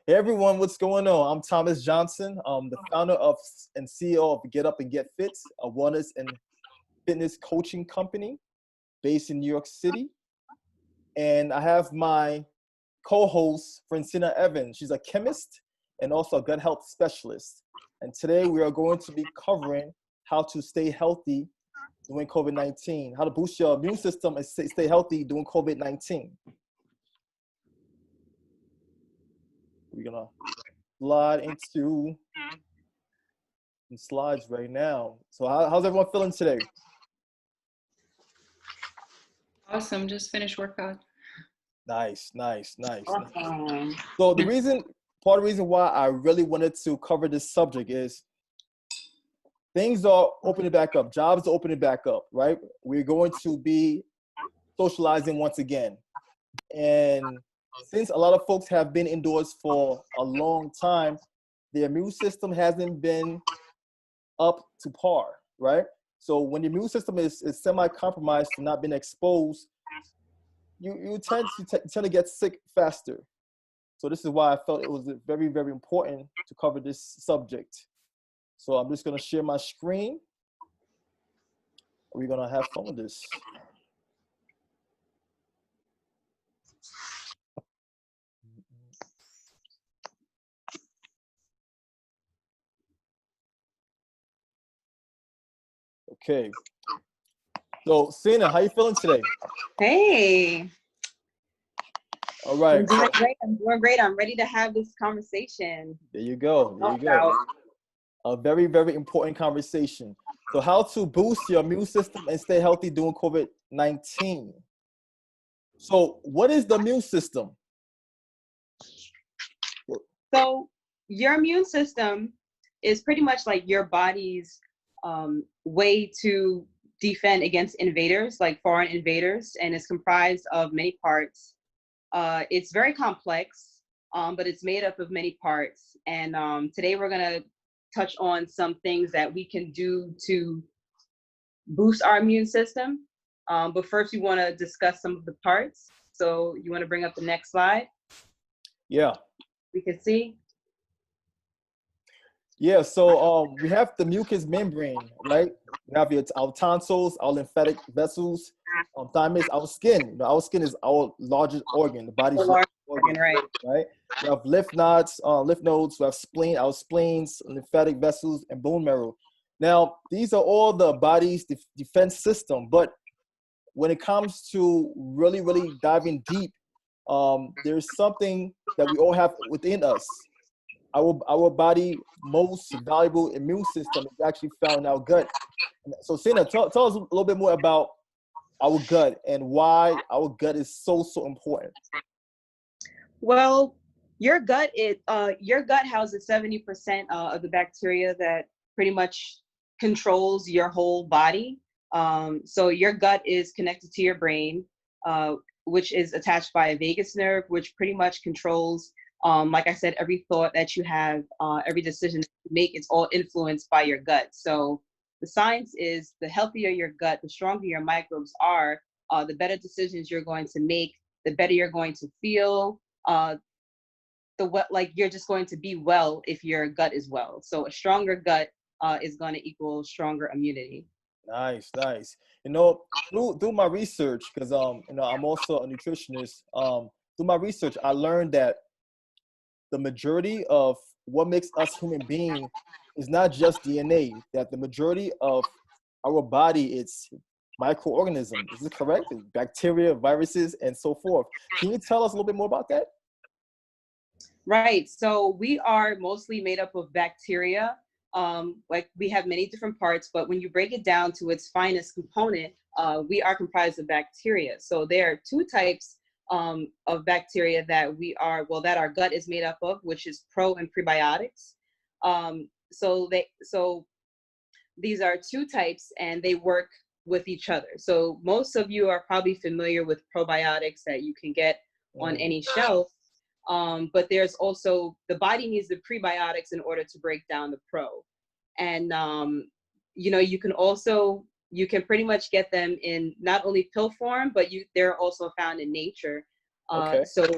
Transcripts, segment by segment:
Hey everyone, what's going on? I'm Thomas Johnson. I'm the founder of and CEO of Get Up and Get Fit, a wellness and fitness coaching company based in New York City. And I have my co-host, Francina Evans. She's a chemist and also a gut health specialist. And today we are going to be covering how to stay healthy during COVID-19, how to boost your immune system and stay healthy during COVID-19. We're gonna slide into some slides right now. So how's everyone feeling today? Awesome, just finished workout. Nice. Awesome. So part of the reason why I really wanted to cover this subject is things are opening back up, jobs are opening back up, right? We're going to be socializing once again. And since a lot of folks have been indoors for a long time, their immune system hasn't been up to par, right? So when the immune system is semi-compromised for not being exposed, you tend to get sick faster. So this is why I felt it was very, very important to cover this subject. So I'm just gonna share my screen. We're gonna have fun with this. Okay. So Sina, how you feeling today? Hey. All right. I'm doing great. I'm ready to have this conversation. There you go. A very, very important conversation. So how to boost your immune system and stay healthy during COVID-19. So what is the immune system? So your immune system is pretty much like your body's way to defend against invaders, like foreign invaders, and it's comprised of many parts. It's very complex, but it's made up of many parts. And today we're gonna touch on some things that we can do to boost our immune system. But first we wanna discuss some of the parts. So you wanna bring up the next slide? Yeah. We can see. Yeah, so we have the mucous membrane, right? We have our tonsils, our lymphatic vessels, thymus, our skin. You know, our skin is our largest organ, the body's largest organ, right? We have lymph nodes, we have spleen, our spleens, lymphatic vessels, and bone marrow. Now, these are all the body's defense system, but when it comes to really, really diving deep, there's something that we all have within us. Our body most valuable immune system is actually found in our gut. So Sina, tell us a little bit more about our gut and why our gut is so important. Well, your gut houses 70% of the bacteria that pretty much controls your whole body. So your gut is connected to your brain, which is attached by a vagus nerve, which pretty much controls, like I said, every thought that you have, every decision that you make, it's all influenced by your gut. So the science is the healthier your gut, the stronger your microbes are, the better decisions you're going to make, the better you're going to feel, you're just going to be well if your gut is well. So a stronger gut is going to equal stronger immunity. Nice. You know, through my research, because you know, I'm also a nutritionist. Through my research, I learned that the majority of what makes us human beings is not just DNA, that the majority of our body is microorganisms. Is this correct? Bacteria, viruses, and so forth. Can you tell us a little bit more about that? Right. So we are mostly made up of bacteria. Like we have many different parts, but when you break it down to its finest component, we are comprised of bacteria. So there are two types of bacteria that that our gut is made up of, which is pro and prebiotics. So these are two types and they work with each other. So most of you are probably familiar with probiotics that you can get on any shelf. But there's also, the body needs the prebiotics in order to break down the pro. And, you know, you can pretty much get them in not only pill form, but they're also found in nature. Okay. So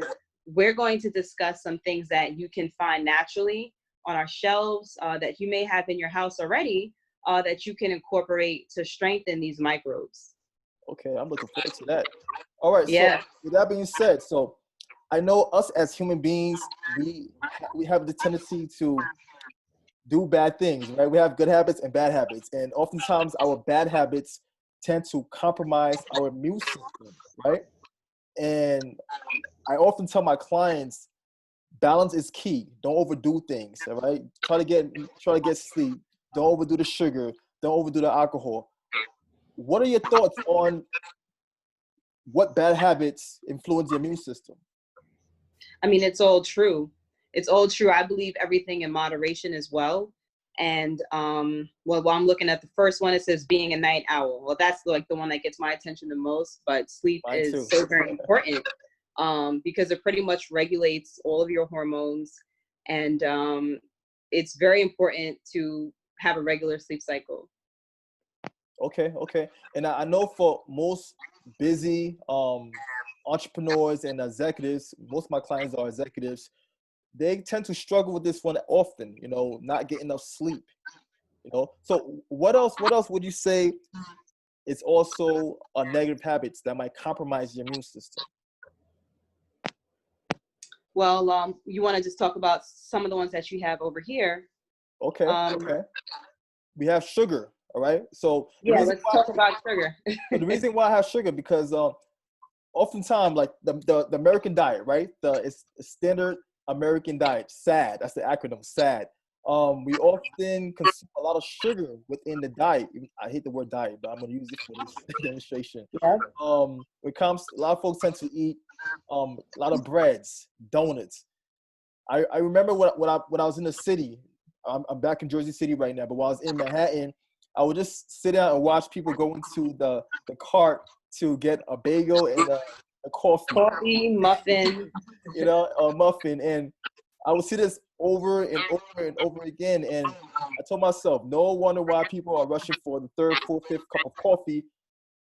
we're going to discuss some things that you can find naturally on our shelves that you may have in your house already that you can incorporate to strengthen these microbes. Okay, I'm looking forward to that. All right, so Yeah. with that being said, so I know us as human beings, we have the tendency to do bad things, right? We have good habits and bad habits, and oftentimes our bad habits tend to compromise our immune system, right? And I often tell my clients, balance is key. Don't overdo things, all right? Try to get sleep. Don't overdo the sugar. Don't overdo the alcohol. What are your thoughts on what bad habits influence the immune system? I mean, it's all true. It's all true. I believe everything in moderation as well. And well, while I'm looking at the first one, it says being a night owl. Well, that's like the one that gets my attention the most, but sleep Mine too. is so very important because it pretty much regulates all of your hormones. And it's very important to have a regular sleep cycle. Okay. And I know for most busy entrepreneurs and executives, most of my clients are executives, they tend to struggle with this one often, not getting enough sleep. So what else would you say is also a negative habits that might compromise your immune system? Well, you want to just talk about some of the ones that you have over here. Okay. We have sugar, all right? So yeah, let's talk about sugar. So the reason why I have sugar, because oftentimes, like the American diet, right? It's standard American diet, SAD. That's the acronym, SAD. We often consume a lot of sugar within the diet. I hate the word diet, but I'm going to use it for this demonstration. Yeah. When it comes, a lot of folks tend to eat a lot of breads, donuts. I remember when I was in the city. I'm back in Jersey City right now, but while I was in Manhattan, I would just sit down and watch people go into the cart to get a bagel and a coffee, muffin, a muffin, and I would see this over and over and over again. And I told myself, no wonder why people are rushing for the third, fourth, fifth cup of coffee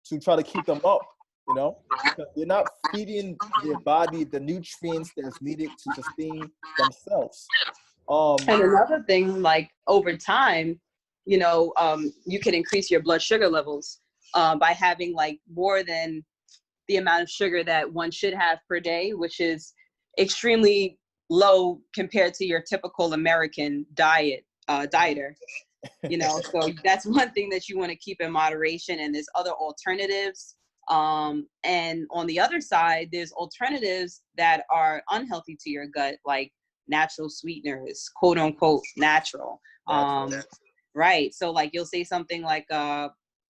to try to keep them up. Because they're not feeding their body the nutrients that's needed to sustain themselves. And another thing, like over time, you can increase your blood sugar levels by having like more than the amount of sugar that one should have per day, which is extremely low compared to your typical American dieter. So that's one thing that you want to keep in moderation. And there's other alternatives. And on the other side, there's alternatives that are unhealthy to your gut, like natural sweeteners, quote unquote, natural. Right. So like you'll say something like,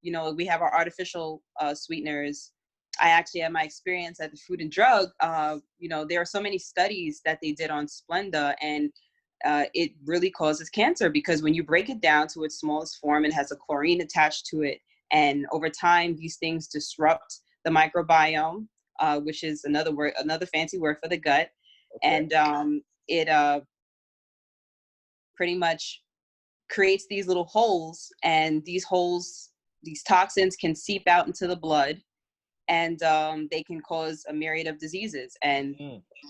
we have our artificial sweeteners. I actually had my experience at the Food and Drug. There are so many studies that they did on Splenda, and it really causes cancer because when you break it down to its smallest form, it has a chlorine attached to it. And over time, these things disrupt the microbiome, which is another fancy word for the gut. Okay. And it pretty much creates these little holes, and these toxins can seep out into the blood, and they can cause a myriad of diseases. And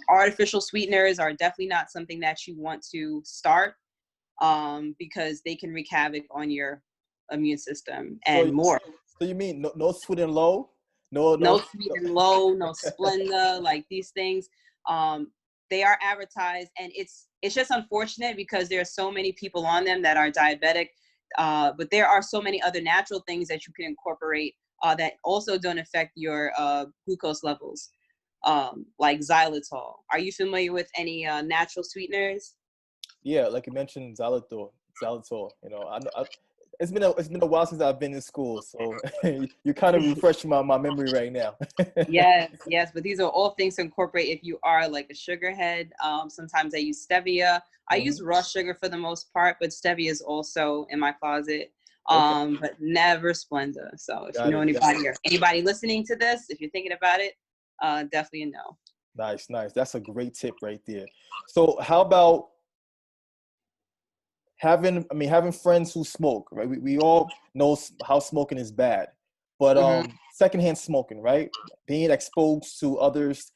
artificial sweeteners are definitely not something that you want to start because they can wreak havoc on your immune system and more. So you mean no sweet and low? No sweet and low, no Splenda, like these things. They are advertised, and it's just unfortunate because there are so many people on them that are diabetic, but there are so many other natural things that you can incorporate that also don't affect your glucose levels, like xylitol. Are you familiar with any natural sweeteners? Yeah, like you mentioned, xylitol. It's been a while since I've been in school, so you kind of refreshing my memory right now. Yes, but these are all things to incorporate if you are like a sugar head. Sometimes I use stevia. I use raw sugar for the most part, but stevia is also in my closet. But never Splenda. So if you know anybody or anybody listening to this, if you're thinking about it, definitely a no. Nice. That's a great tip right there. So how about having friends who smoke, right? We all know how smoking is bad, but secondhand smoking, right? Being exposed to others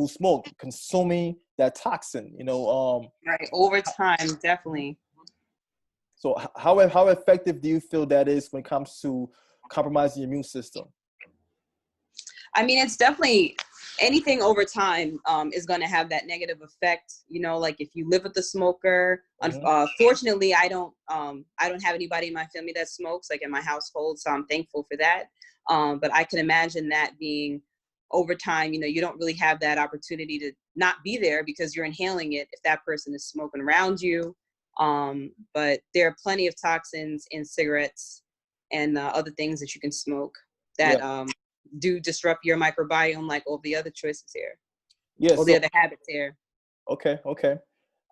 who smoke consuming that toxin. Right. Over time, definitely. So how effective do you feel that is when it comes to compromising your immune system? I mean, it's definitely anything over time is going to have that negative effect. Like if you live with a smoker, fortunately, I don't have anybody in my family that smokes, like in my household. So I'm thankful for that. But I can imagine that being over time, you don't really have that opportunity to not be there because you're inhaling it if that person is smoking around you. But there are plenty of toxins in cigarettes and other things that you can smoke that do disrupt your microbiome, like all the other choices here. Yeah, all the other habits here. Okay.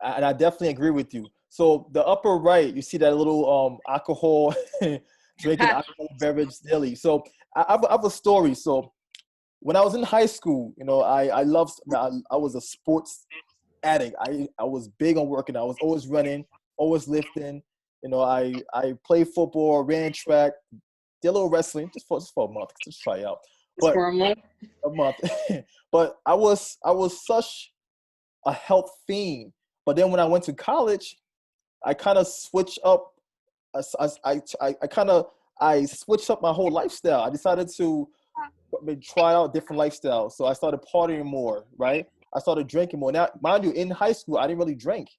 And I definitely agree with you. So the upper right, you see that little alcohol drinking alcoholic beverage daily. So I have a story. So when I was in high school, I was a sports addict. I was big on working. I was always running, always lifting. I played football, ran track, did a little wrestling just for a month, just try out. But for a month. But I was such a health fiend. But then when I went to college, I kind of switched up. I switched up my whole lifestyle. I decided to try out different lifestyles. So I started partying more, right? I started drinking more. Now, mind you, in high school, I didn't really drink.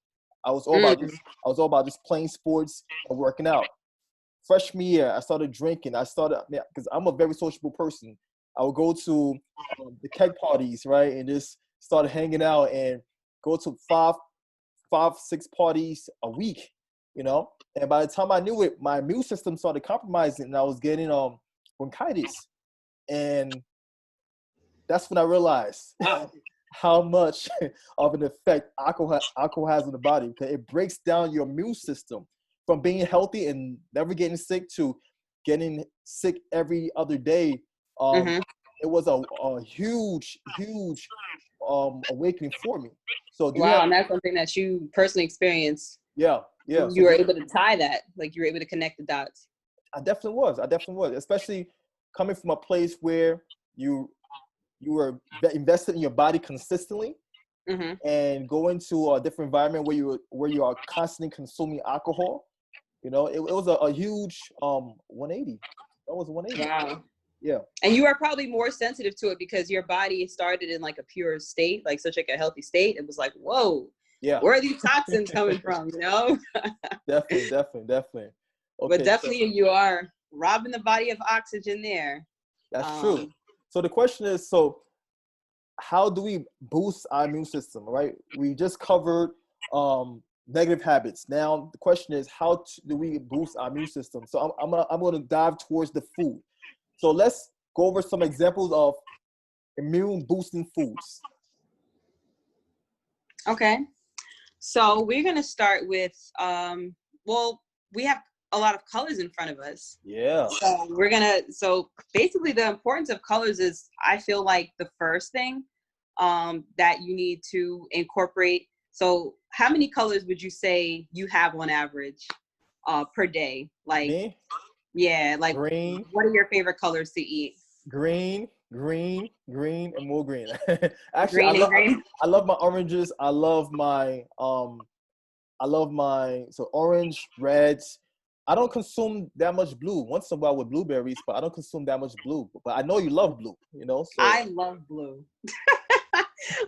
I was all about just playing sports and working out. Freshman year, I started drinking. Because I'm a very sociable person. I would go to the keg parties, right, and just start hanging out and go to five, 6 parties a week, And by the time I knew it, my immune system started compromising, and I was getting bronchitis, and that's when I realized how much of an effect alcohol has on the body, because it breaks down your immune system from being healthy and never getting sick to getting sick every other day. It was a huge awakening for me. So and that's something that you personally experienced. Yeah. You were able to tie that, like you were able to connect the dots. I definitely was, especially coming from a place where you were invested in your body consistently, and going to a different environment where you are constantly consuming alcohol. It was a huge 180. That was 180. Wow. Yeah. And you are probably more sensitive to it because your body started in like a pure state, like such like a healthy state. It was like, whoa, where are these toxins coming from? Definitely. Okay, but definitely you are robbing the body of oxygen there. That's true. So the question is, how do we boost our immune system, right? We just covered negative habits. Now the question is, how do we boost our immune system? So I'm gonna dive towards the food. So let's go over some examples of immune boosting foods. Okay. So we're gonna start with we have a lot of colors in front of us. Yeah. So basically the importance of colors is, I feel like, the first thing that you need to incorporate. So how many colors would you say you have on average per day? Like, me? Yeah, like green. What are your favorite colors to eat? Green, and more green. Actually, green. I love my oranges. I love my orange, reds. I don't consume that much blue. Once in a while with blueberries, but I don't consume that much blue. But I know you love blue, So. I love blue.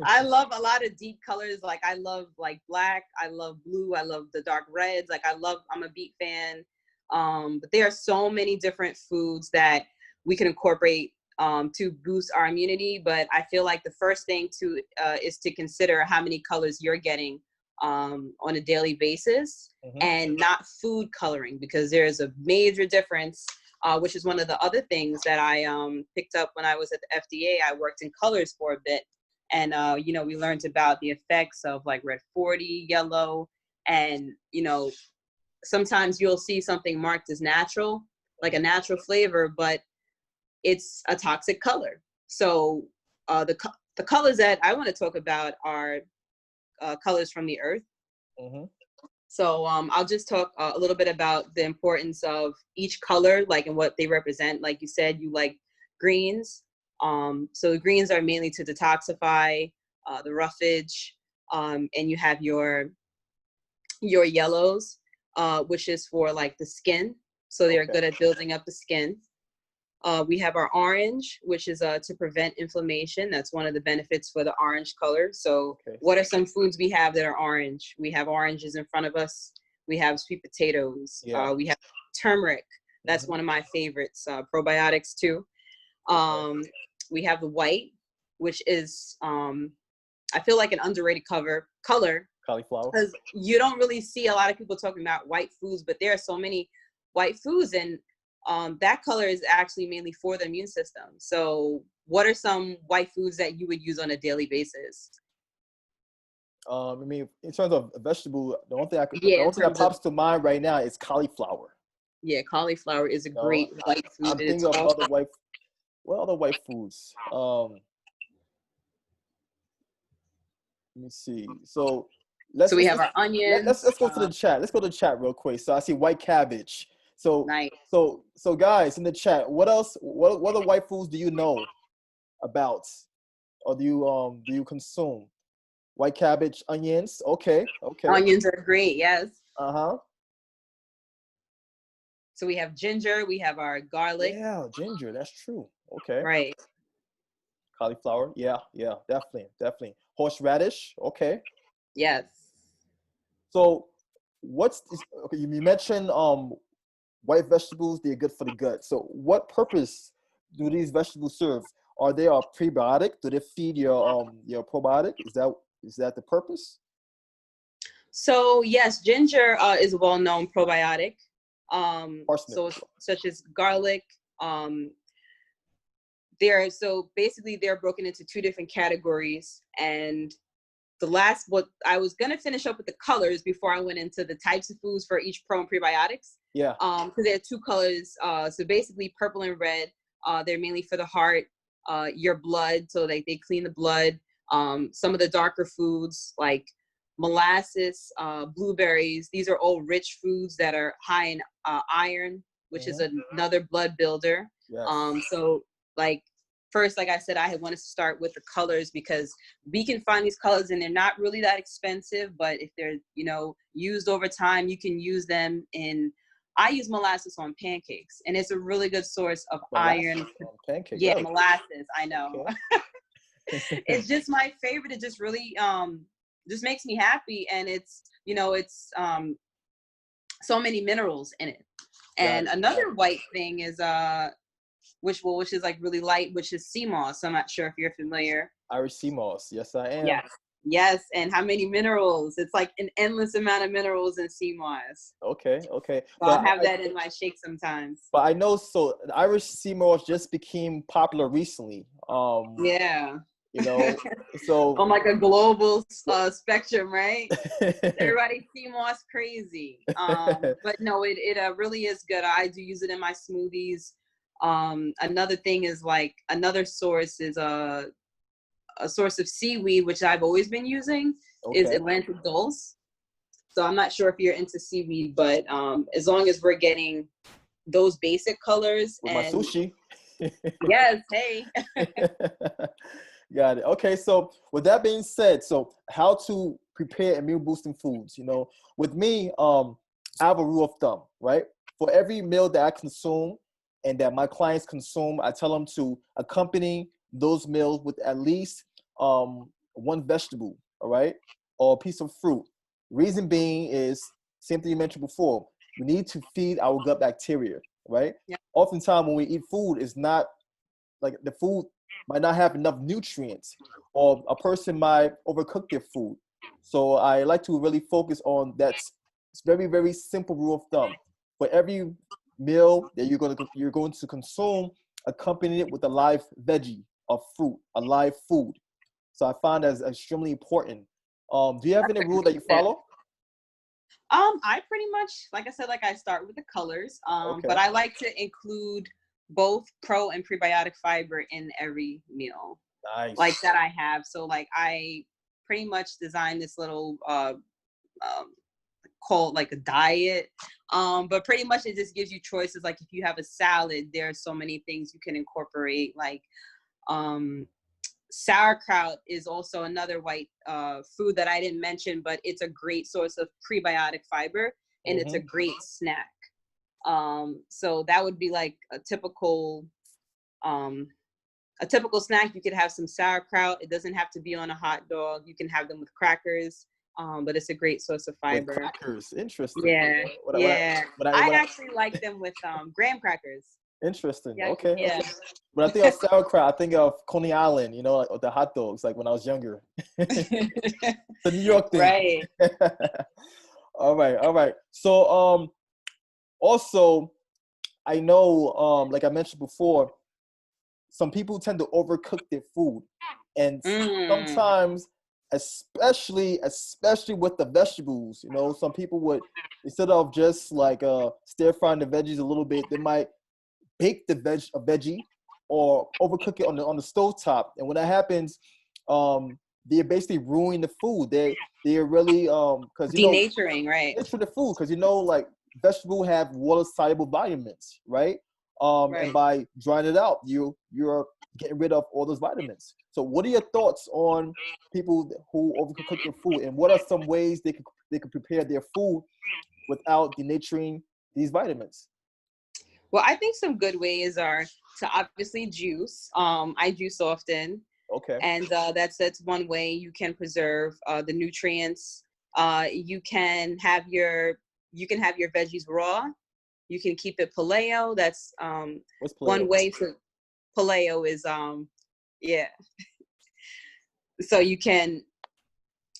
I love a lot of deep colors. Like I love like black. I love blue. I love the dark reds. Like I'm a beet fan. But there are so many different foods that we can incorporate to boost our immunity. But I feel like the first thing is to consider how many colors you're getting on a daily basis, and not food coloring, because there's a major difference, which is one of the other things that I picked up when I was at the FDA. I worked in colors for a bit, and we learned about the effects of like red 40, yellow, and sometimes you'll see something marked as natural, like a natural flavor, but it's a toxic color. So the colors that I want to talk about are colors from the earth. So I'll just talk a little bit about the importance of each color, like, and what they represent. Like you said, you like greens. So the greens are mainly to detoxify. the roughage, and you have your yellows, which is for like the skin. So they're good at building up the skin. We have our orange, which is to prevent inflammation. That's one of the benefits for the orange color. So what are some foods we have that are orange? We have oranges in front of us. We have sweet potatoes. We have turmeric. That's one of my favorites. Probiotics too. We have the white, which is, I feel like an underrated color. Cauliflower. Because you don't really see a lot of people talking about white foods, but there are so many white foods, and that color is actually mainly for the immune system. So what are some white foods that you would use on a daily basis? I mean, in terms of vegetable, the only thing that pops to mind right now is cauliflower. Yeah, cauliflower is a great white food. I'm thinking of other white. What other white foods? Let me see. So we have our onions. Let's go to the chat. Let's go to the chat real quick. So I see white cabbage. So nice. So guys in the chat, what else? What other white foods do you know about, or do you consume? White cabbage, onions. Okay. Onions are great. Yes. So we have ginger. We have our garlic. Yeah, ginger. That's true. Okay. Right. Cauliflower. Yeah. Definitely. Horseradish. Okay. Yes. So you mentioned white vegetables, they're good for the gut. So what purpose do these vegetables serve? Are they a prebiotic? Do they feed your probiotic? Is that the purpose? So yes, ginger is a well-known probiotic. So such as garlic. They're broken into two different categories, and what I was gonna finish up with the colors before I went into the types of foods for each pro and prebiotics. Yeah. Because there are two colors. So basically purple and red. They're mainly for the heart, your blood, so they clean the blood. Some of the darker foods like molasses, blueberries, these are all rich foods that are high in iron, which is another blood builder. Yes. So like first, like I said, I had wanted to start with the colors because we can find these colors and they're not really that expensive, but if they're, used over time, you can use them I use molasses on pancakes, and it's a really good source of iron. Pancakes. Yeah, molasses, I know. Okay. It's just my favorite. It just really just makes me happy, and it's so many minerals in it. And another white thing is which is like really light, which is sea moss. I'm not sure if you're familiar. Irish sea moss. Yes, I am. Yes, and how many minerals? It's like an endless amount of minerals in sea moss. Okay. So I have that in my shake sometimes. But I know, so the Irish sea moss just became popular recently. Yeah. So on like a global spectrum, right? Everybody sea moss crazy. But no, it really is good. I do use it in my smoothies. Another thing is like another source is a source of seaweed, which I've always been using, is Atlantic Dulse. So I'm not sure if you're into seaweed, but as long as we're getting those basic colors with my sushi. Yes, hey. Got it. Okay, so with that being said, so how to prepare immune boosting foods? With me, I have a rule of thumb, right? For every meal that I consume and that my clients consume, I tell them to accompany those meals with at least one vegetable, all right, or a piece of fruit. Reason being is, same thing you mentioned before, we need to feed our gut bacteria, right? Yeah. Oftentimes when we eat food, it's not like the food might not have enough nutrients, or a person might overcook their food. So I like to really focus on that. It's very, very simple rule of thumb. For every meal that you're going to consume, accompany it with a live veggie, a fruit, a live food. So I find that's extremely important. Do you have any rule that you follow? I pretty much, like I said, I start with the colors, but I like to include both pro and prebiotic fiber in every meal. Nice. Like that I have. So like I pretty much designed this little called like a diet. But pretty much it just gives you choices. Like if you have a salad, there are so many things you can incorporate, like sauerkraut is also another white food that I didn't mention, but it's a great source of prebiotic fiber, and it's a great snack. So that would be like a typical snack. You could have some sauerkraut. It doesn't have to be on a hot dog. You can have them with crackers. But it's a great source of fiber. With crackers, interesting. Yeah, I actually like them with graham crackers. Interesting. Yeah, Okay. yeah. Okay. When I think of sauerkraut, I think of Coney Island, like the hot dogs, like when I was younger. The New York thing. Right. All right. So also I know like I mentioned before, some people tend to overcook their food. And sometimes, especially with the vegetables, some people would, instead of just like stir frying the veggies a little bit, they might bake a veggie or overcook it on the stovetop. And when that happens, they're basically ruining the food. They're really because denaturing, right? It's for the food, because like vegetables have water soluble vitamins, right? And by drying it out, you're getting rid of all those vitamins. So what are your thoughts on people who overcook their food, and what are some ways they could prepare their food without denaturing these vitamins? Well, I think some good ways are to obviously juice. I juice often. Okay. And that's one way you can preserve the nutrients. You can have your veggies raw. You can keep it paleo. That's What's paleo? One way to paleo is so you can,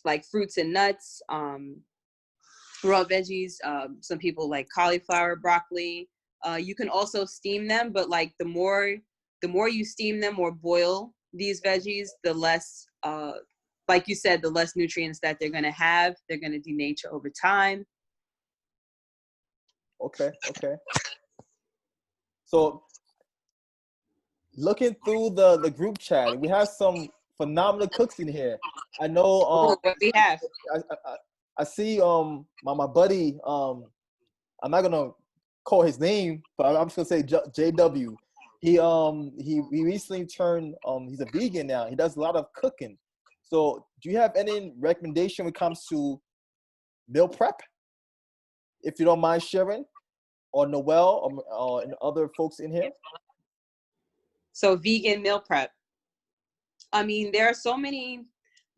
like, fruits and nuts, raw veggies. Some people like cauliflower, broccoli. You can also steam them, but like the more you steam them or boil these veggies, the less, like you said, the less nutrients that they're going to have. They're going to denature over time. Okay. So looking through the group chat, we have some phenomenal cooks in here. I know what we have. I see my buddy, I'm not gonna call his name, but I'm just gonna say JW. He recently turned he's a vegan now. He does a lot of cooking. So do you have any recommendation when it comes to meal prep, if you don't mind sharing, or Noel and other folks in here? So vegan meal prep. I mean, there are so many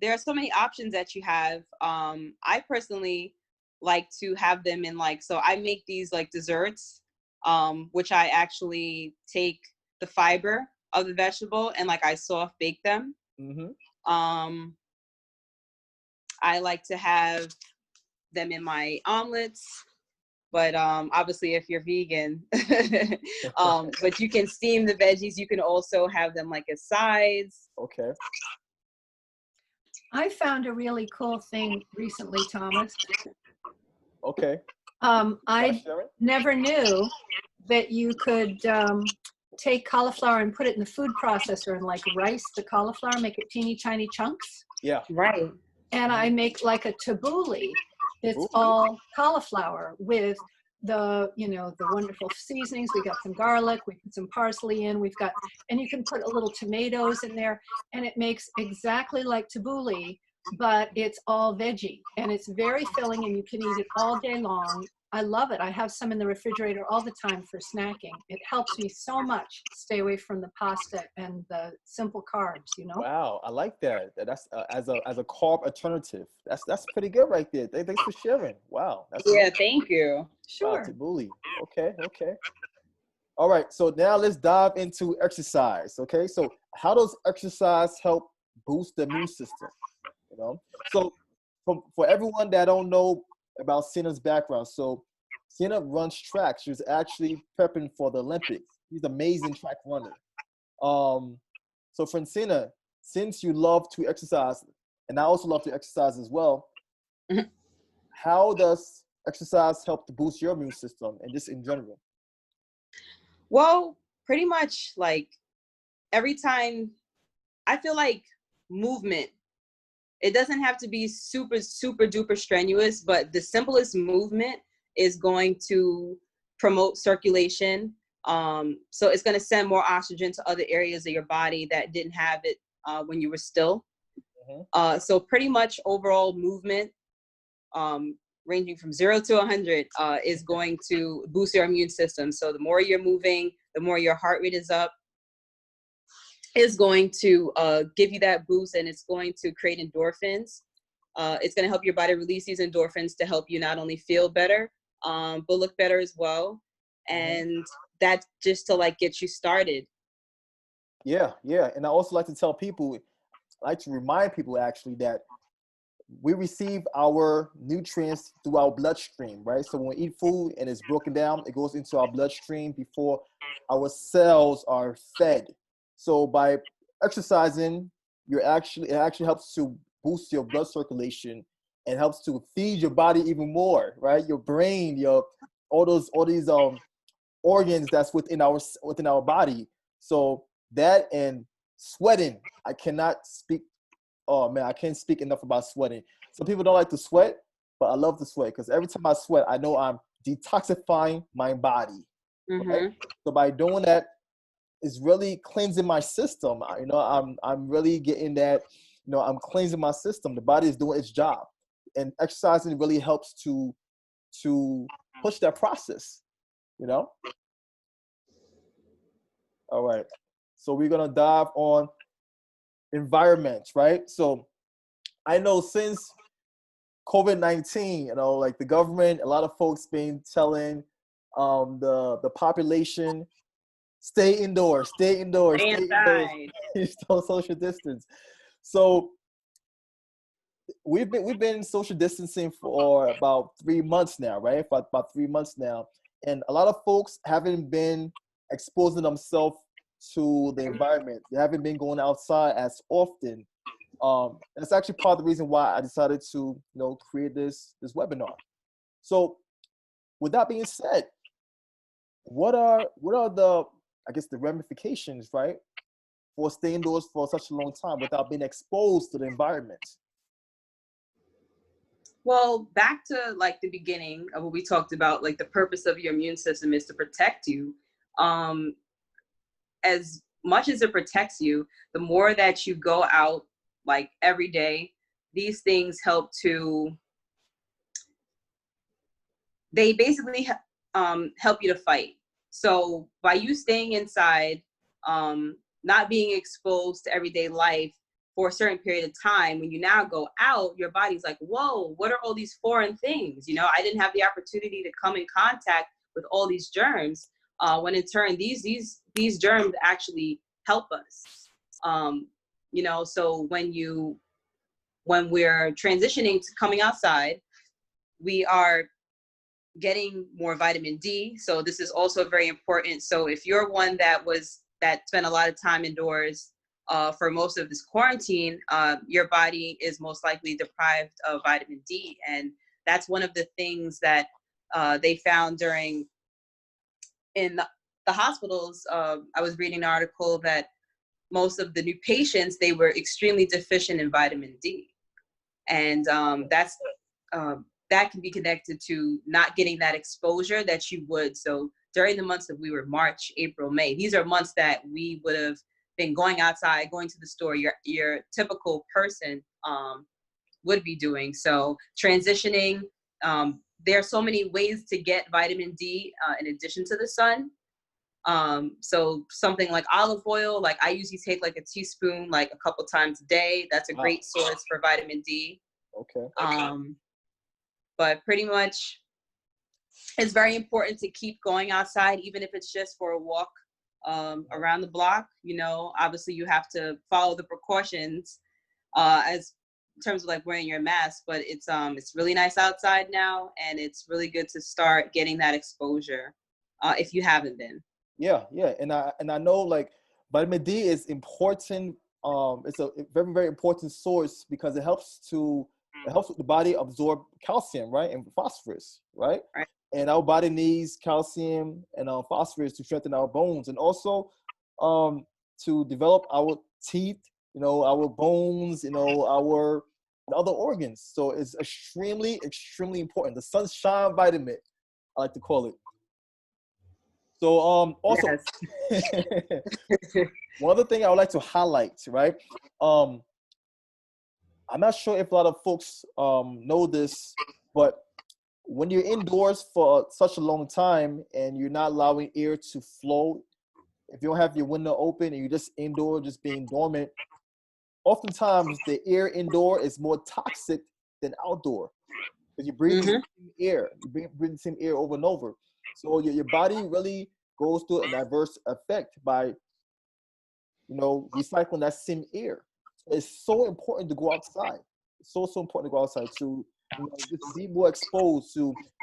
options that you have. I personally like to have them in, like, so I make these like desserts, which I actually take the fiber of the vegetable and like I soft bake them. I like to have them in my omelets, but obviously if you're vegan, but you can steam the veggies. You can also have them like as sides. Okay. I found a really cool thing recently, Thomas. Okay. I never knew that you could take cauliflower and put it in the food processor and like rice the cauliflower, make it teeny tiny chunks. Yeah. Right. And I make like a tabbouleh. It's all cauliflower with the wonderful seasonings. We got some garlic, we put some parsley in, and you can put a little tomatoes in there, and it makes exactly like tabbouleh, but it's all veggie, and it's very filling, and you can eat it all day long. I love it. I have some in the refrigerator all the time for snacking. It helps me so much stay away from the pasta and the simple carbs, Wow, I like that. That's as a carb alternative. That's pretty good right there. Thanks for sharing. Wow. Thank you. Sure. Tabbouleh. Okay. All right. So now let's dive into exercise. Okay. So how does exercise help boost the immune system? So for everyone that don't know about Sina's background, so Sina runs track. She was actually prepping for the Olympics. She's an amazing track runner. So Francina, since you love to exercise, and I also love to exercise as well, how does exercise help to boost your immune system and just in general? Well, pretty much like every time, I feel like movement, it doesn't have to be super, super duper strenuous, but the simplest movement is going to promote circulation. So it's going to send more oxygen to other areas of your body that didn't have it when you were still. Mhm. So pretty much overall movement, ranging from 0 to 100, is going to boost your immune system. So the more you're moving, the more your heart rate is up, is going to give you that boost, and it's going to create endorphins. It's going to help your body release these endorphins to help you not only feel better, but look better as well. And that's just to like get you started. Yeah, yeah. And I also like to tell people, I like to remind people actually that we receive our nutrients through our bloodstream, right? So when we eat food and it's broken down, it goes into our bloodstream before our cells are fed. So by exercising, it actually helps to boost your blood circulation and helps to feed your body even more, right? Your brain, your all these organs that's within our body. So that and sweating, I cannot speak. Oh man, I can't speak enough about sweating. Some people don't like to sweat, but I love to sweat because every time I sweat, I know I'm detoxifying my body. Right? So by doing that, it's really cleansing my system. I'm really getting that. I'm cleansing my system. The body is doing its job, and exercising really helps to push that process. You know. All right. So we're gonna dive on environments, right? So I know since COVID-19, like the government, a lot of folks been telling the population, stay indoors, stay indoors, Stay stay indoors, inside. don't social distance. So we've been social distancing for about 3 months now, right? For about 3 months now, and a lot of folks haven't been exposing themselves to the environment. They haven't been going outside as often. That's actually part of the reason why I decided to, create this webinar. So, with that being said, what are the, I guess, the ramifications, right, for staying indoors for such a long time without being exposed to the environment? Well, back to like the beginning of what we talked about, like the purpose of your immune system is to protect you. As much as it protects you, the more that you go out like every day, these things help to, they basically help you to fight. So by you staying inside, not being exposed to everyday life for a certain period of time, when you now go out, your body's like, whoa, what are all these foreign things? I didn't have the opportunity to come in contact with all these germs. When in turn, these germs actually help us. So when we're transitioning to coming outside, we are getting more vitamin D. So this is also very important. So if you're one that spent a lot of time indoors for most of this quarantine, your body is most likely deprived of vitamin D. And that's one of the things that they found in the hospitals. I was reading an article that most of the new patients, they were extremely deficient in vitamin D. And that can be connected to not getting that exposure that you would. So during the months that we were March, April, May, these are months that we would have been going outside, going to the store, your typical person would be doing. So transitioning, there are so many ways to get vitamin D in addition to the sun. So something like olive oil, like I usually take like a teaspoon, like a couple times a day. That's a great source for vitamin D. Okay. But pretty much it's very important to keep going outside, even if it's just for a walk around the block. Obviously you have to follow the precautions as in terms of like wearing your mask, but it's really nice outside now, and it's really good to start getting that exposure if you haven't been. Yeah, and I know like vitamin D is important. It's a very, very important source because it helps with the body absorb calcium, right, and phosphorus, right? Right. And our body needs calcium and phosphorus to strengthen our bones, and also to develop our teeth, our bones, our other organs. So it's extremely, extremely important. The sunshine vitamin, I like to call it. So also Yes. one other thing I would like to highlight, right? I'm not sure if a lot of folks know this, but when you're indoors for such a long time and you're not allowing air to flow, if you don't have your window open and you're just indoor, just being dormant, oftentimes the air indoor is more toxic than outdoor because you're breathing the same air, you breathe the same air over and over. So your body really goes through an adverse effect by, recycling that same air. So it's so important to go outside. It's so important to go outside to, just be more exposed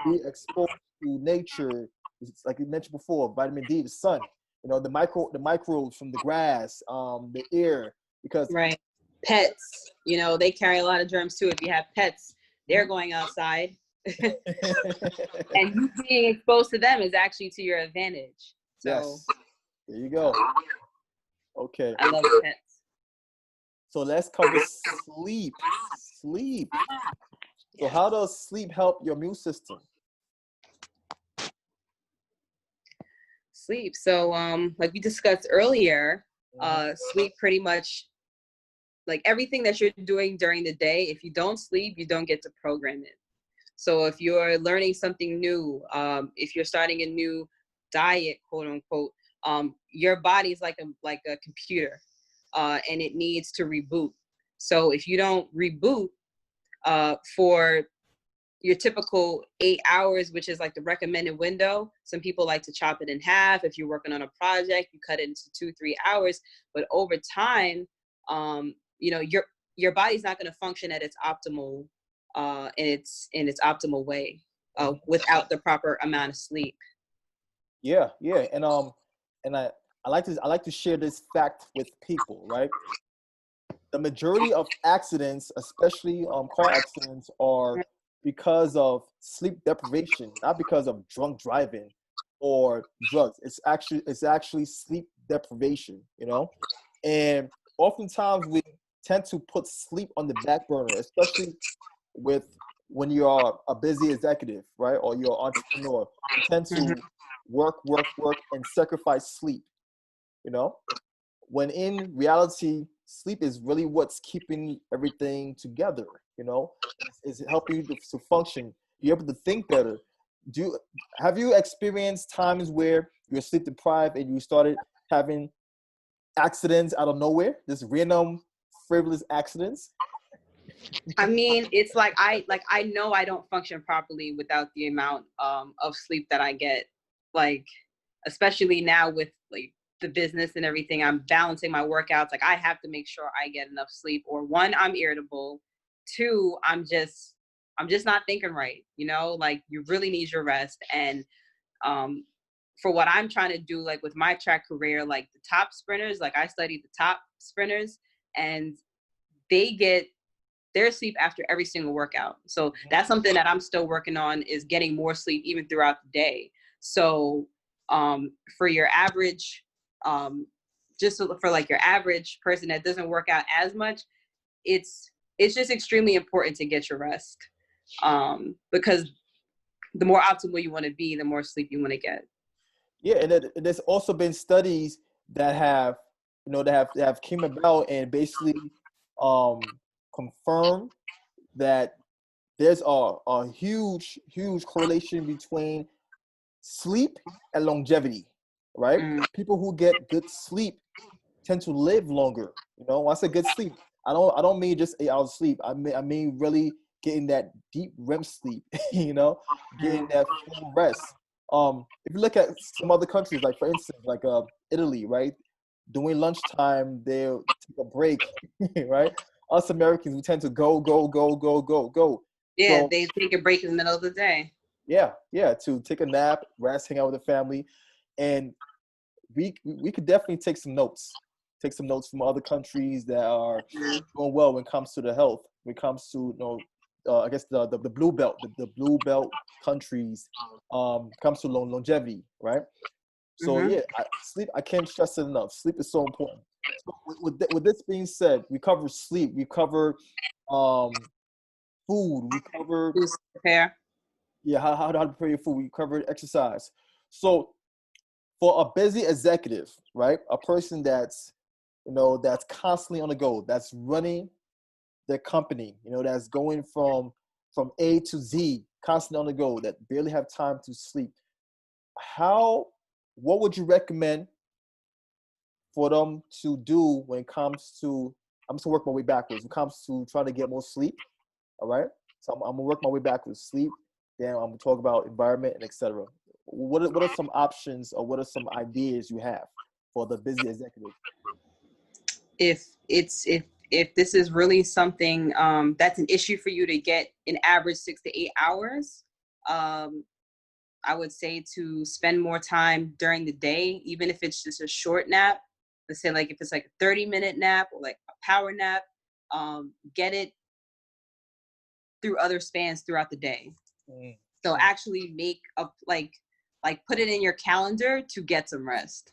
be exposed to nature. It's like you mentioned before, vitamin D, the sun, the microbes from the grass, the air, because Right. Pets, they carry a lot of germs too. If you have pets, they're going outside. And you being exposed to them is actually to your advantage. So yes, there you go. Okay. I love pets. So let's cover sleep. Sleep. So how does sleep help your immune system? Sleep. So like we discussed earlier, sleep pretty much, like everything that you're doing during the day, if you don't sleep, you don't get to program it. So if you're learning something new, if you're starting a new diet, quote unquote, your body's like a computer, and it needs to reboot. So if you don't reboot for your typical 8 hours, which is like the recommended window, some people like to chop it in half. If you're working on a project, you cut it into 2-3 hours. But over time, your body's not going to function at its optimal in its optimal way without the proper amount of sleep. Yeah, and I like to share this fact with people, right? The majority of accidents, especially car accidents, are because of sleep deprivation, not because of drunk driving or drugs. It's actually sleep deprivation, and oftentimes we tend to put sleep on the back burner, especially when you are a busy executive, right? Or you're an entrepreneur. You tend to work, and sacrifice sleep, when in reality, sleep is really what's keeping everything together, is helping you to function. You're able to think better. Have you experienced times where you're sleep deprived and you started having accidents out of nowhere, just random frivolous accidents? I mean, it's like I know I don't function properly without the amount of sleep that I get. Like, especially now with like the business and everything, I'm balancing my workouts. Like, I have to make sure I get enough sleep. Or one, I'm irritable. Two, I'm just not thinking right. Like you really need your rest. And for what I'm trying to do, like with my track career, like the top sprinters, like I studied the top sprinters, and they get their sleep after every single workout. So that's something that I'm still working on, is getting more sleep even throughout the day. So for your average, just for like your average person that doesn't work out as much, it's just extremely important to get your rest, because the more optimal you want to be, the more sleep you want to get. Yeah, and there's also been studies that have, that have came about and basically confirmed that there's a huge correlation between sleep and longevity, right? People who get good sleep tend to live longer. When I say good sleep, I don't mean just 8 hours sleep. I mean really getting that deep REM sleep, getting that full rest. If you look at some other countries, like for instance, like Italy, right? During lunchtime, they'll take a break, right? Us Americans, we tend to go. Yeah, So, they take a break in the middle of the day. Yeah, to take a nap, rest, hang out with the family, and we could definitely take some notes from other countries that are doing well when it comes to the health, when it comes to I guess the blue belt, the blue belt countries, comes to longevity, right? So yeah, sleep, I can't stress it enough. Sleep is so important. So with this being said, we cover sleep, we cover food, we cover Prepare. how to prepare your food, we covered exercise. So for a busy executive, right? A person that's, that's constantly on the go, that's running their company, that's going from A to Z, constantly on the go, that barely have time to sleep. What would you recommend for them to do when it comes to, I'm just gonna work my way backwards, when it comes to trying to get more sleep, all right? So I'm gonna work my way backwards, sleep, then I'm gonna talk about environment and etc. What are some options, or what are some ideas you have for the busy executive? If this is really something that's an issue for you to get an average 6 to 8 hours, I would say to spend more time during the day, even if it's just a short nap. Let's say like if it's like a 30-minute nap or like a power nap, get it through other spans throughout the day. So actually make up like put it in your calendar to get some rest.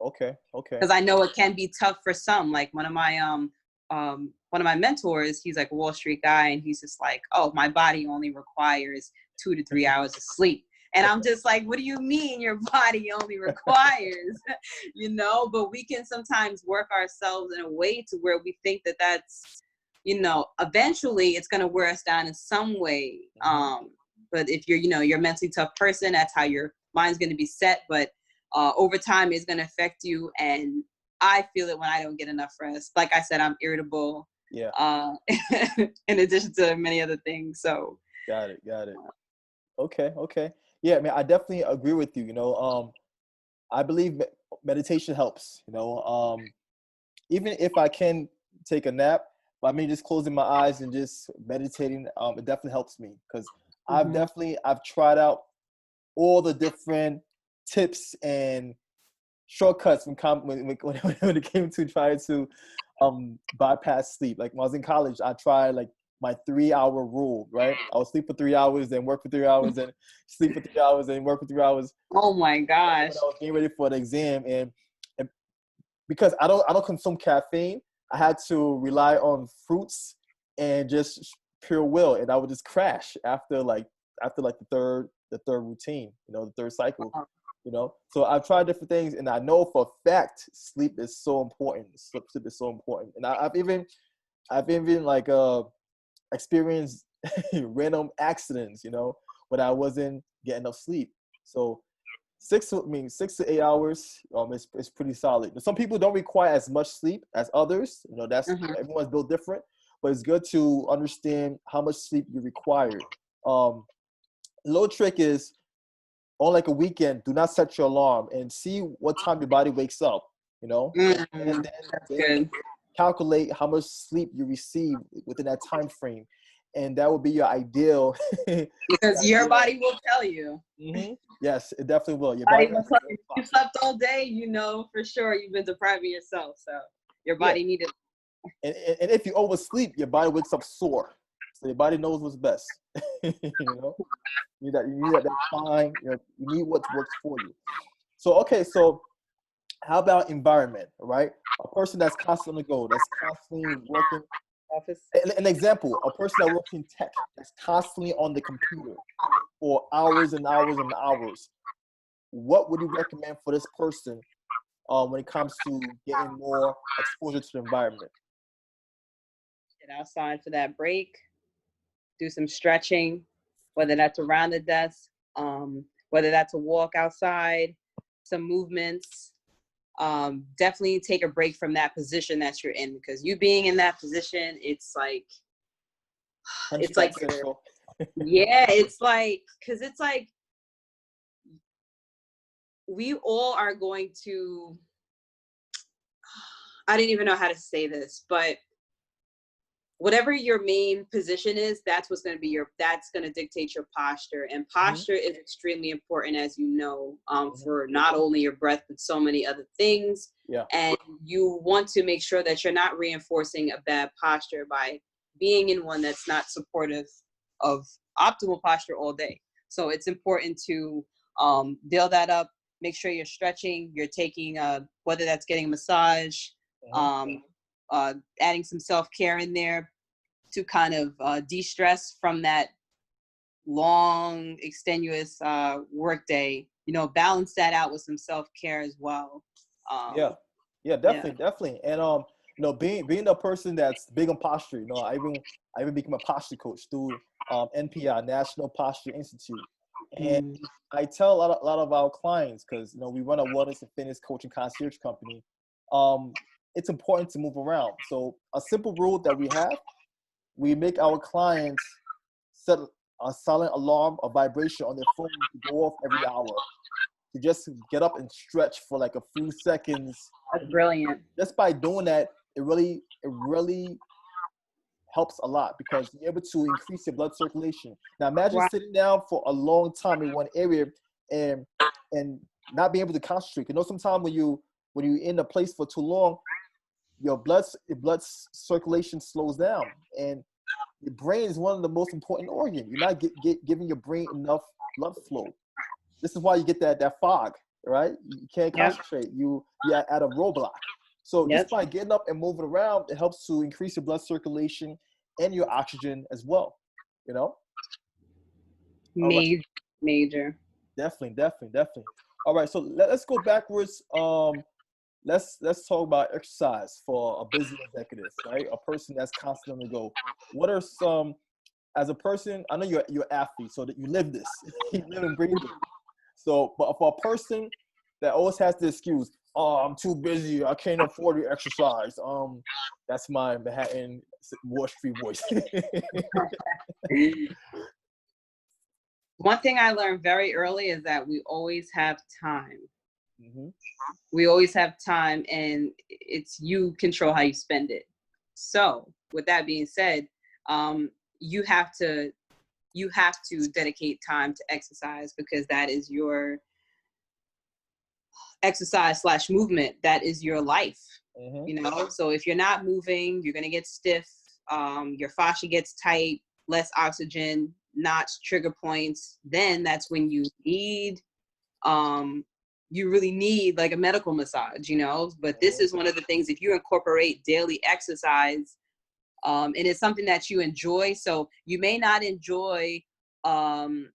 Okay. Because I know it can be tough for some. Like one of my mentors, he's like a Wall Street guy, and he's just like, oh, my body only requires 2 to 3 hours of sleep. And I'm just like, what do you mean your body only requires, but we can sometimes work ourselves in a way to where we think that that's, eventually it's going to wear us down in some way. But if you're a mentally tough person, that's how your mind's going to be set. But over time, it's going to affect you. And I feel it when I don't get enough rest. Like I said, I'm irritable. Yeah. In addition to many other things. So. Got it. Okay. Yeah, I mean, I definitely agree with you. I believe meditation helps. Even if I can take a nap, I mean, just closing my eyes and just meditating, it definitely helps me, because I've tried out all the different tips and shortcuts when it came to trying to bypass sleep. Like when I was in college, I tried like my 3-hour rule, right? I would sleep for 3 hours, then work for 3 hours, then sleep for 3 hours, then work for 3 hours. Oh my gosh! When I was getting ready for the exam, and because I don't consume caffeine, I had to rely on fruits and just pure will, and I would just crash after the third routine, the third cycle. So I've tried different things, and I know for a fact sleep is so important. Sleep is so important, and I've even like experienced random accidents, when I wasn't getting enough sleep. So 6 to 8 hours is pretty solid. But some people don't require as much sleep as others. That's everyone's built different, but it's good to understand how much sleep you require. Little trick is, on like a weekend, do not set your alarm and see what time your body wakes up, and then calculate how much sleep you receive within that time frame, and that would be your ideal. Because your body will tell you. Yes, it definitely will. Your body will tell you. You slept all day, for sure you've been depriving yourself, so your body needed. And if you oversleep, your body wakes up sore. So your body knows what's best. You need that time. You need what works for you. So how about environment, right? A person that's constantly on the go, that's constantly working. Office. An example, a person that works in tech, that's constantly on the computer for hours and hours and hours. What would you recommend for this person when it comes to getting more exposure to the environment? Get outside for that break. Do some stretching, whether that's around the desk, whether that's a walk outside, some movements. Definitely take a break from that position that you're in, because you being in that position, it's like we all are going to, I didn't even know how to say this, but whatever your main position is, that's what's going to be that's going to dictate your posture. And posture is extremely important, as for not only your breath, but so many other things. Yeah. And you want to make sure that you're not reinforcing a bad posture by being in one that's not supportive of optimal posture all day. So it's important to build that up, make sure you're stretching, you're taking, whether that's getting a massage, adding some self-care in there to kind of de-stress from that long, extenuous work day, balance that out with some self-care as well. Yeah, definitely. And being a person that's big on posture, I even became a posture coach through NPI, National Posture Institute. And I tell a lot of our clients, because we run a wellness and fitness coaching concierge company, it's important to move around. So a simple rule that we make our clients set a silent alarm, a vibration on their phone to go off every hour, to just get up and stretch for like a few seconds. That's brilliant. Just by doing that, it really helps a lot, because you're able to increase your blood circulation. Now imagine sitting down for a long time in one area and not being able to concentrate. Sometimes when you're in a place for too long, your blood circulation slows down, and your brain is one of the most important organs. You're not giving your brain enough blood flow. This is why you get that fog, right? You can't concentrate. You're at a roadblock. So just by getting up and moving around, it helps to increase your blood circulation and your oxygen as well. Major. Definitely. All right, so let's go backwards. Let's talk about exercise for a busy executive, right? A person that's constantly on the go. What are some, as a person, I know you're an athlete, so that you live this, you live and breathe it. So, but for a person that always has the excuse, oh, I'm too busy, I can't afford to exercise. That's my Manhattan Wall Street voice. One thing I learned very early is that we always have time. Mm-hmm. We always have time, and it's you control how you spend it. So with that being said, you have to dedicate time to exercise, because that is your exercise / movement. That is your life. Mm-hmm. So if you're not moving, you're going to get stiff. Your fascia gets tight, less oxygen, knots, trigger points. Then that's when you really need like a medical massage, but this is one of the things, if you incorporate daily exercise, and it's something that you enjoy. So you may not enjoy, going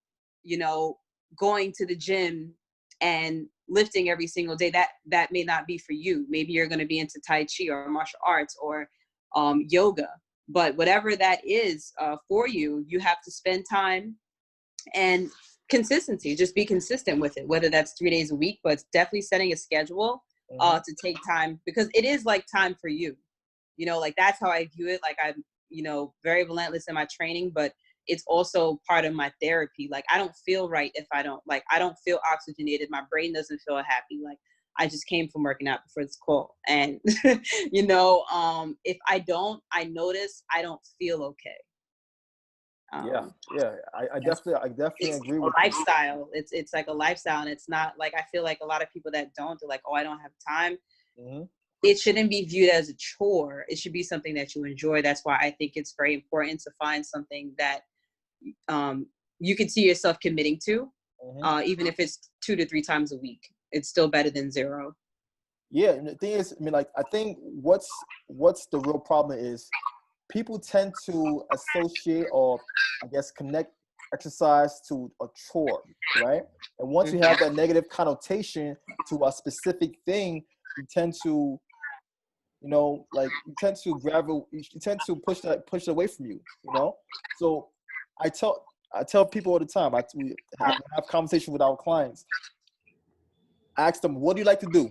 to the gym and lifting every single day. That may not be for you. Maybe you're going to be into Tai Chi or martial arts or yoga, but whatever that is for you, you have to spend time and consistency. Just be consistent with it, whether that's 3 days a week, but it's definitely setting a schedule to take time, because it is like time for you. Like that's how I view it. Like I'm, very relentless in my training, but it's also part of my therapy. Like I don't feel right if I don't feel oxygenated. My brain doesn't feel happy. Like I just came from working out before this call, and if I notice I don't feel okay. I definitely agree with lifestyle. It's like a lifestyle, and it's not like, I feel like a lot of people that don't, they're like, oh, I don't have time. Mm-hmm. It shouldn't be viewed as a chore. It should be something that you enjoy. That's why I think it's very important to find something that you can see yourself committing to, even if it's 2 to 3 times a week. It's still better than 0. Yeah, and the thing is, I think what's the real problem is people tend to associate, or I guess connect exercise to a chore, right? And once you have that negative connotation to a specific thing, you tend to, push it away from you, So I tell people all the time, we have conversation with our clients. I ask them, what do you like to do?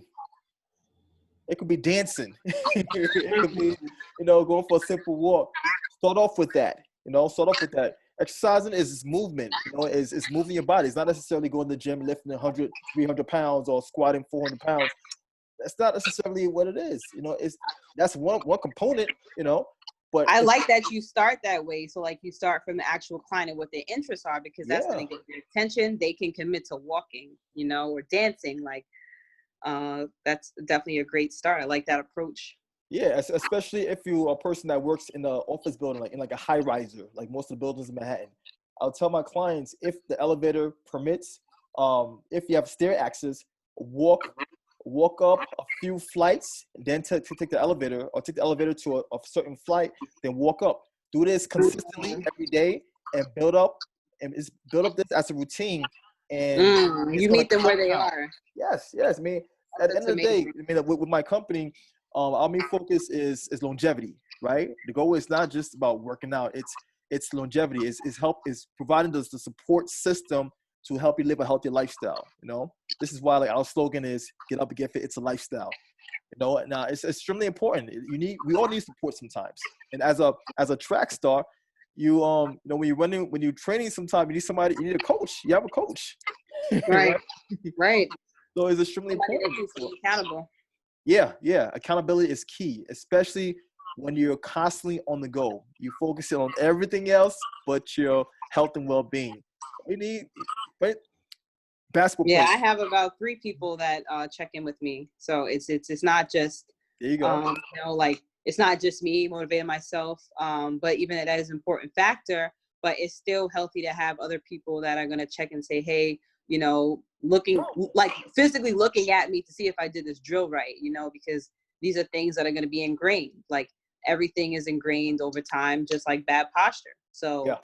It could be dancing. It could be, going for a simple walk. Start off with that. Exercising is movement. Is moving your body. It's not necessarily going to the gym, lifting 100, 300 pounds or squatting 400 pounds. That's not necessarily what it is. That's one component. But I like that you start that way. So like you start from the actual client and what their interests are, because that's going to get their attention. They can commit to walking, or dancing. Like that's definitely a great start. I like that approach. Yeah, especially if you're a person that works in an office building, like in like a high riser, like most of the buildings in Manhattan. I'll tell my clients, if the elevator permits, if you have stair access, walk up a few flights, and then take the elevator, or take the elevator to a certain flight, then walk up. Do this consistently every day, and build up this as a routine. and it's You gonna meet them where they compound. are. Yes, yes. I mean, at the That's end of the day, amazing. I mean, with my company, our main focus is longevity, right? The goal is not just about working out; it's longevity. Is providing the support system to help you live a healthy lifestyle. You know, this is why like our slogan is "Get up and get fit." It's a lifestyle. You know, now it's extremely important. We all need support sometimes. And as a track star, you when you're running, when you're training, sometimes you need a coach. You have a coach, Right. right? Right. So it's extremely Somebody that important. can stay accountable. Yeah, yeah. Accountability is key, especially when you're constantly on the go. You focusing on everything else but your health and well-being. We need, right? Basketball Yeah, I players. have about 3 people that check in with me. So it's not just There you go. like it's not just me motivating myself, but even that is an important factor. But it's still healthy to have other people that are gonna check and say, hey, looking like physically looking at me to see if I did this drill right, because these are things that are gonna be ingrained. Like everything is ingrained over time, just like bad posture. So Yeah.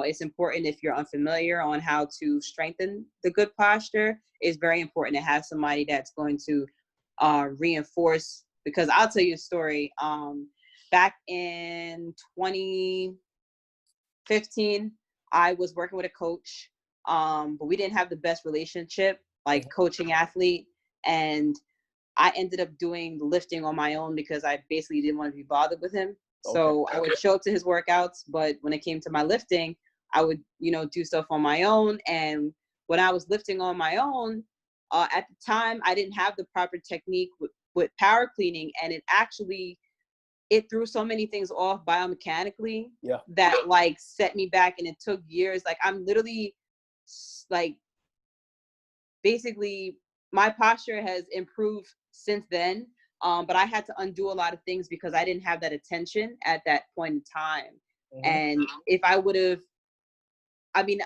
it's important if you're unfamiliar on how to strengthen the good posture. It's very important to have somebody that's going to reinforce. Because I'll tell you a story. Back in 2015, I was working with a coach, but we didn't have the best relationship, like coaching athlete, and I ended up doing the lifting on my own because I basically didn't want to be bothered with him. So I would show up to his workouts, but when it came to my lifting, I would, do stuff on my own. And when I was lifting on my own, at the time, I didn't have the proper technique with power cleaning, and it threw so many things off biomechanically Yeah. that like set me back, and it took years. Like I'm literally like basically my posture has improved since then. But I had to undo a lot of things because I didn't have that attention at that point in time. And if I would have, I mean,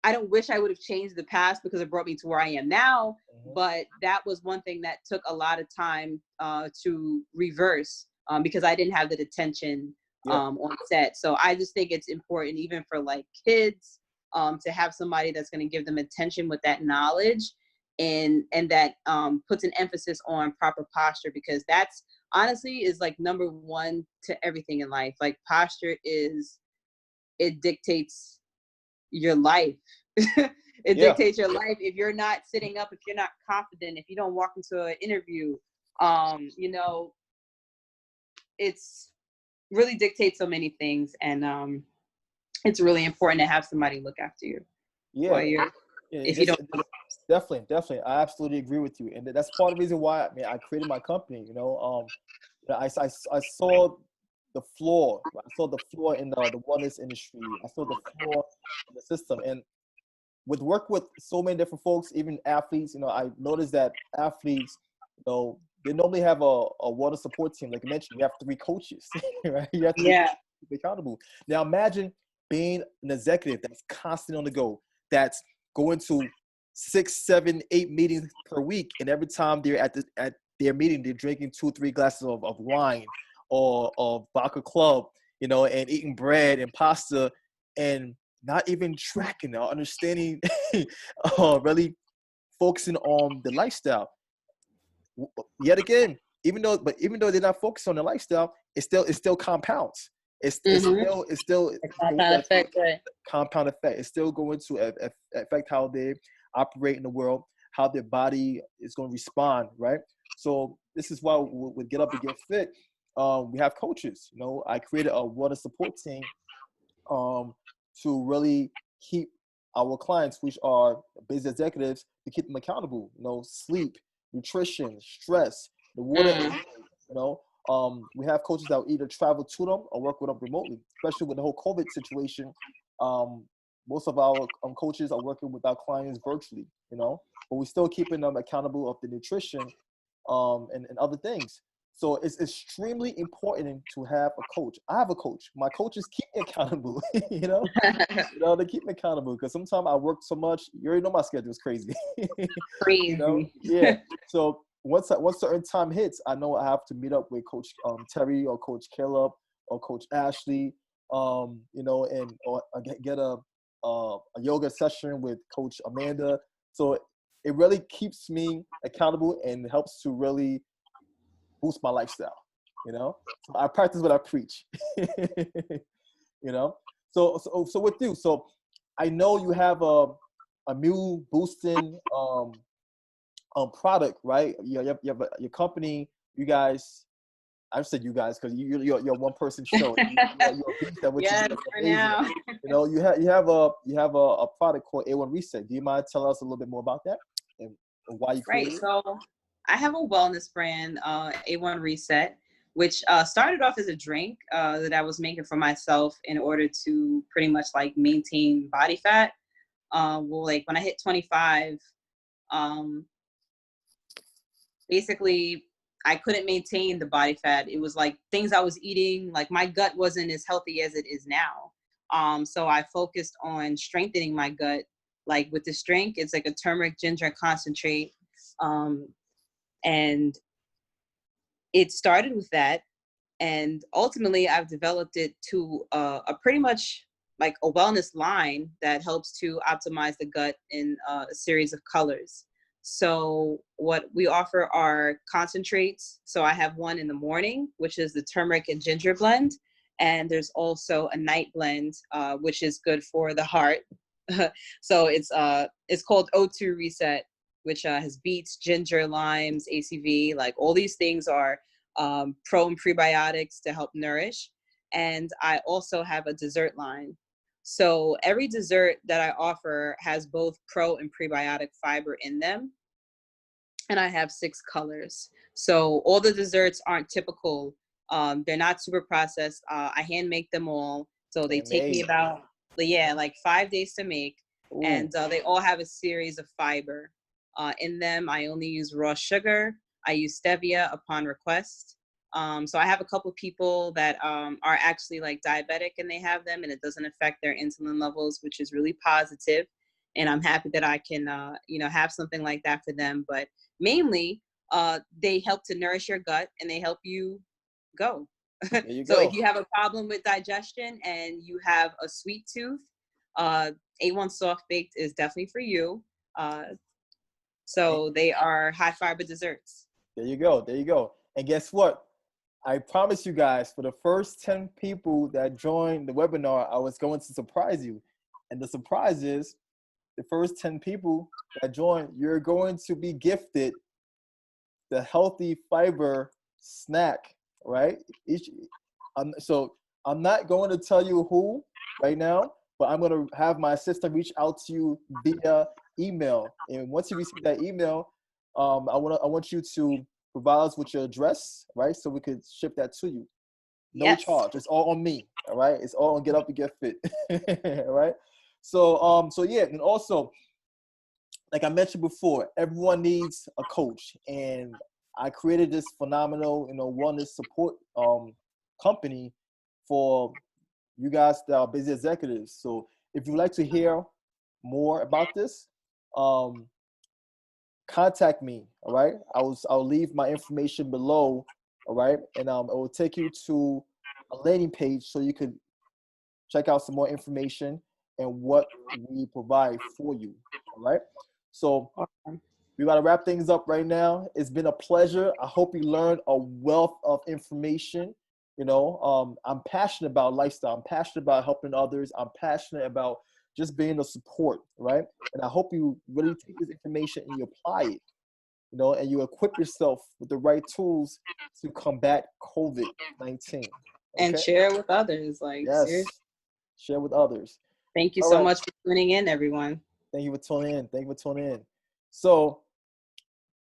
I don't wish I would have changed the past because it brought me to where I am now. But that was one thing that took a lot of time to reverse because I didn't have that attention on set. So I just think it's important, even for like kids, to have somebody that's going to give them attention with that knowledge, and that puts an emphasis on proper posture, because that's honestly is like number one to everything in life. Like posture it dictates your life. It dictates your life. If you're not sitting up, if you're not confident, if you don't walk into an interview, it's really dictates so many things. And it's really important to have somebody look after you. Yeah. If you don't. Definitely. I absolutely agree with you. And that's part of the reason why I created my company, I saw the flaw. I saw the flaw in the wellness industry. I saw the flaw in the system. And with work with so many different folks, even athletes, I noticed that athletes, they normally have a water support team. Like you mentioned, you have 3 coaches, right? You have to be accountable. Now imagine being an executive that's constantly on the go, that's going to 6, 7, 8 meetings per week, and every time they're at their meeting, they're drinking 2, 3 glasses of wine or vodka club, and eating bread and pasta, and not even tracking or understanding, really focusing on the lifestyle. Yet again, even though they're not focused on the lifestyle, it still compounds. It's still Compound effect, right? Compound effect. It's still going to affect how they operate in the world, how their body is going to respond, right? So this is why with Get Up and Get Fit, we have coaches. I created a water support team to really keep our clients, which are business executives, to keep them accountable. Sleep, nutrition, stress, the water intake. We have coaches that will either travel to them or work with them remotely, especially with the whole COVID situation. Most of our coaches are working with our clients virtually, but we're still keeping them accountable of the nutrition and other things. So it's extremely important to have a coach. I have a coach. My coaches keep me accountable, they keep me accountable because sometimes I work so much. You already know my schedule is crazy. Crazy. Yeah. So once certain time hits, I know I have to meet up with Coach Terry or Coach Caleb or Coach Ashley, and or get a a yoga session with Coach Amanda. So it really keeps me accountable and helps to really boost my lifestyle. You know, so I practice what I preach. You know, so with you, so I know you have a immune boosting product, right? You have your company. You guys, I've said you guys because you're a one person show. You're a beast at what Yes, you do. for Amazing. now. You know, you have a product called A1 Reset. Do you mind telling us a little bit more about that and why you Right. created it? So I have a wellness brand, A1 Reset, which started off as a drink that I was making for myself in order to pretty much like maintain body fat. Well, like when I hit 25, basically I couldn't maintain the body fat. It was like things I was eating, like my gut wasn't as healthy as it is now. So I focused on strengthening my gut. Like with this drink, it's like a turmeric ginger concentrate. And it started with that. And ultimately I've developed it to a pretty much like a wellness line that helps to optimize the gut in a series of colors. So what we offer are concentrates. So I have one in the morning, which is the turmeric and ginger blend. And there's also a night blend, which is good for the heart. So it's called O2 Reset, which has beets, ginger, limes, ACV, like all these things are pro and prebiotics to help nourish. And I also have a dessert line. So every dessert that I offer has both pro and prebiotic fiber in them. And I have 6 colors. So all the desserts aren't typical. They're not super processed. I hand make them all. So they take me about, like 5 days to make. Ooh. And they all have a series of fiber. In them, I only use raw sugar. I use stevia upon request. So I have a couple people that are actually like diabetic and they have them and it doesn't affect their insulin levels, which is really positive. And I'm happy that I can, have something like that for them. But mainly, they help to nourish your gut and they help you go. There you So go. if you have a problem with digestion and you have a sweet tooth, A1 Soft Baked is definitely for you. So they are high fiber desserts. There you go. There you go. And guess what? I promise you guys, for the first 10 people that joined the webinar, I was going to surprise you. And the surprise is the first 10 people that join, you're going to be gifted the healthy fiber snack, right? So I'm not going to tell you who right now, but I'm going to have my assistant reach out to you via email. And once you receive that email, I want you to provide us with your address, right? So we could ship that to you. No charge. It's all on me. All right. It's all on Get Up and Get Fit. All right. So yeah, and also, like I mentioned before, everyone needs a coach, and I created this phenomenal, wellness support company for you guys that are busy executives. So if you'd like to hear more about this, contact me. All right, I'll leave my information below. All right, and it will take you to a landing page so you could check out some more information and what we provide for you. All right. So we got to wrap things up right now. It's been a pleasure. I hope you learned a wealth of information. I'm passionate about lifestyle. I'm passionate about helping others. I'm passionate about just being a support, right? And I hope you really take this information and you apply it, and you equip yourself with the right tools to combat COVID-19. Okay? And share with others. Like, yes, seriously. Share with others. Thank you so much for tuning in, everyone. Thank you for tuning in. So